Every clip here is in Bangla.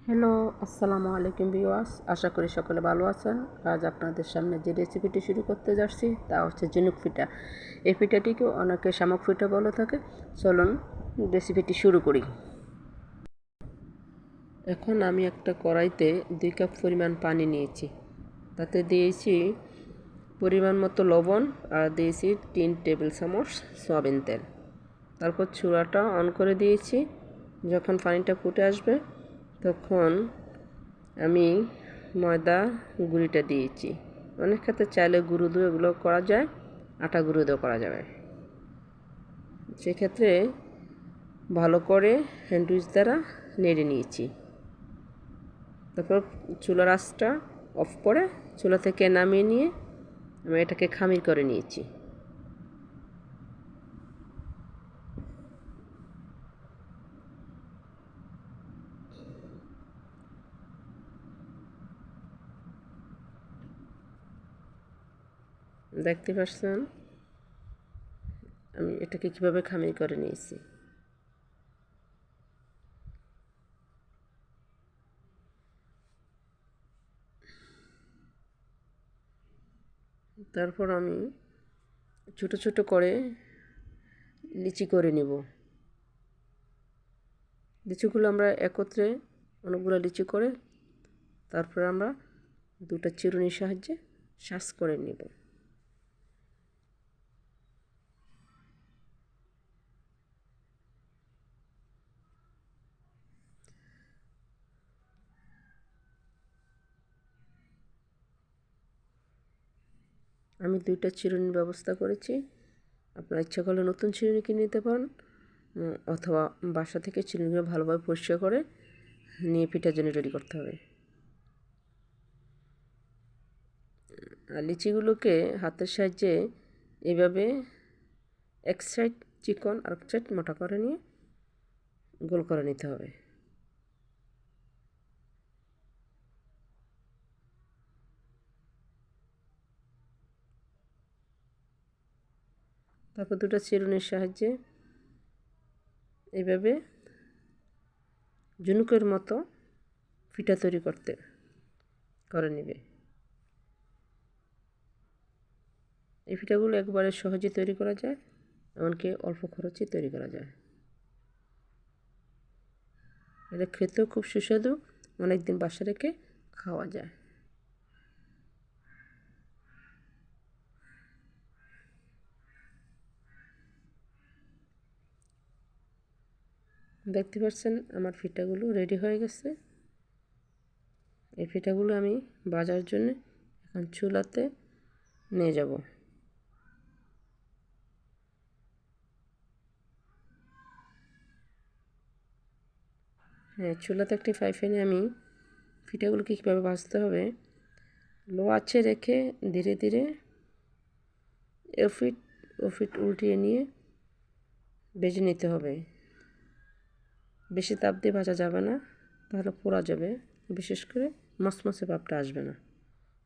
হ্যালো, আসসালামু আলাইকুম ভিউয়ার্স। আশা করি সকলে ভালো আছেন। আজ আপনাদের সামনে যে রেসিপিটি শুরু করতে যাচ্ছি তা হচ্ছে ঝিনুক পিঠা। এই পিঠাটিকে অনেকে শামুক পিঠা বলে থাকে। চলুন রেসিপিটি শুরু করি। এখন আমি একটা কড়াইতে 2 কাপ পরিমাণ পানি নিয়েছি। তাতে দিয়েছি পরিমাণ মতো লবণ আর দিয়েছি 3 টেবিল চামচ সয়াবিন তেল। তারপর চুলাটা অন করে দিয়েছি। যখন পানিটা ফুটে আসবে তখন আমি ময়দা গুঁড়িটা দিয়েছি। অনেক ক্ষেত্রে চাইলে গুঁড়ো দিয়ে এগুলো করা যায়, আটা গুঁড়ো দিয়েও করা যাবে। সেক্ষেত্রে ভালো করে হ্যান্ড উইচ দ্বারা নেড়ে নিয়েছি। তারপর চুলার আঁচটা অফ করে চুলা থেকে নামিয়ে নিয়ে আমি এটাকে খামির করে নিয়েছি। দেখতে পাচ্ছেন আমি এটাকে কীভাবে খামির করে নিয়েছি। তারপর আমি ছোট ছোট করে লিচি করে নেব। লিচিগুলো আমরা একত্রে অনেকগুলো লিচি করে তারপরে আমরা দুটো চিরুনির সাহায্যে শাঁস করে নেব। আমি 2টা চিরুনির ব্যবস্থা করেছি। আপনারা ইচ্ছা করলে নতুন চিরুনি কিনে নিতে পারেন, অথবা বাসা থেকে চিরুনিগুলো ভালোভাবে পরিষ্কার করে নিয়ে পিঠার জন্য রেডি করতে হবে। আর লিচিগুলোকে হাতের সাহায্যে এভাবে এক সাইড চিকন আর এক সাইড মোটা করে নিয়ে গোল করে নিতে হবে। তারপর 2টা চিরুনির সাহায্যে এইভাবে ঝিনুকের মতো পিঠা তৈরি করে নেবে। এই পিঠাগুলো একবারে সহজে তৈরি করা যায়, এমনকি অল্প খরচে তৈরি করা যায়। এটা খেতেও খুব সুস্বাদু, অনেক দিন বাসা রেখে খাওয়া যায়। দেখতে পাচ্ছেন আমার পিঠাগুলো রেডি হয়ে গেছে। এই পিঠাগুলো আমি ভাজার জন্য এখন চুলাতে নিয়ে যাব। হ্যাঁ, চুলাতে একটি ফ্রাই প্যানে আমি পিঠাগুলোকে কীভাবে ভাজতে হবে লো আঁচে রেখে ধীরে ধীরে এপিঠ ওপিঠ উল্টিয়ে নিয়ে ভেজে নিতে হবে। বেশি তাপ দিয়ে ভাজা যাবে না, তাহলে পোড়া যাবে, বিশেষ করে মচমচে ভাবটা আসবে না।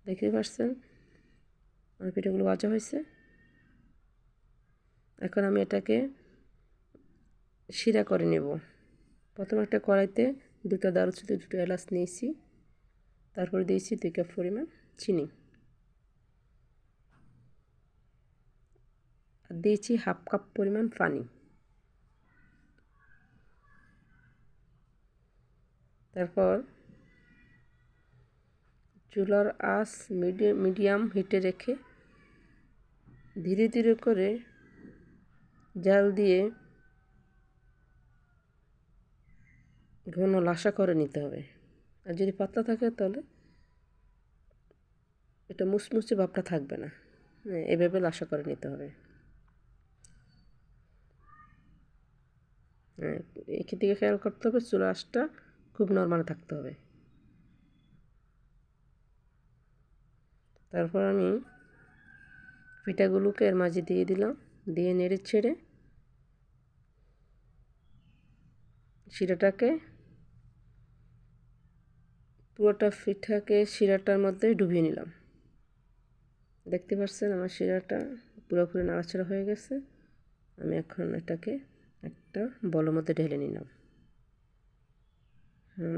দেখতে পাচ্ছেন আমার পিঠাগুলো ভাজা হয়েছে। এখন আমি এটাকে শিরা করে নেব। প্রথমে একটা কড়াইতে 2টা দারুচিনি 2টা এলাচ নিয়েছি। তারপরে দিয়েছি 2 কাপ পরিমাণ চিনি আর দিয়েছি হাফ কাপ পরিমাণ পানি। তারপর চুলার আঁচ মিডিয়াম হিটে রেখে ধীরে ধীরে করে জাল দিয়ে ঘন লাসা করে নিতে হবে। আর যদি পাতলা থাকে তাহলে এটা মুচমুচে ভাবটা থাকবে না। এভাবে লাসা করে নিতে হবে। দিকে খেয়াল করতে হবে চুলার আঁচটা খুব নরমাল থাকতে হবে। তারপর আমি পিঠাগুলোকে এর মাঝে দিয়ে দিলাম, দিয়ে নেড়ে ছেড়ে শিরাটাকে পুরোটা পিঠাকে শিরাটার মধ্যে ডুবিয়ে নিলাম। দেখতে পাচ্ছেন আমার শিরাটা পুরোপুরি নাড়াচাড়া হয়ে গেছে। আমি এখন এটাকে একটা বলের মধ্যে ঢেলে নিলাম।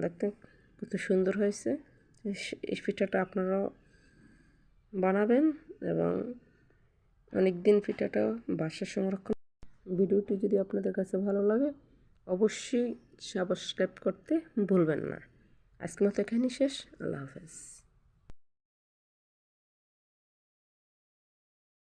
দেখতে কত সুন্দর হয়েছে। এই পিঠাটা আপনারাও বানাবেন এবং অনেক দিন পিঠাটা বাসায় সংরক্ষণ। ভিডিওটি যদি আপনাদের কাছে ভালো লাগে অবশ্যই সাবস্ক্রাইব করতে ভুলবেন না। আজকের মতো এখানেই শেষ। আল্লাহ হাফেজ।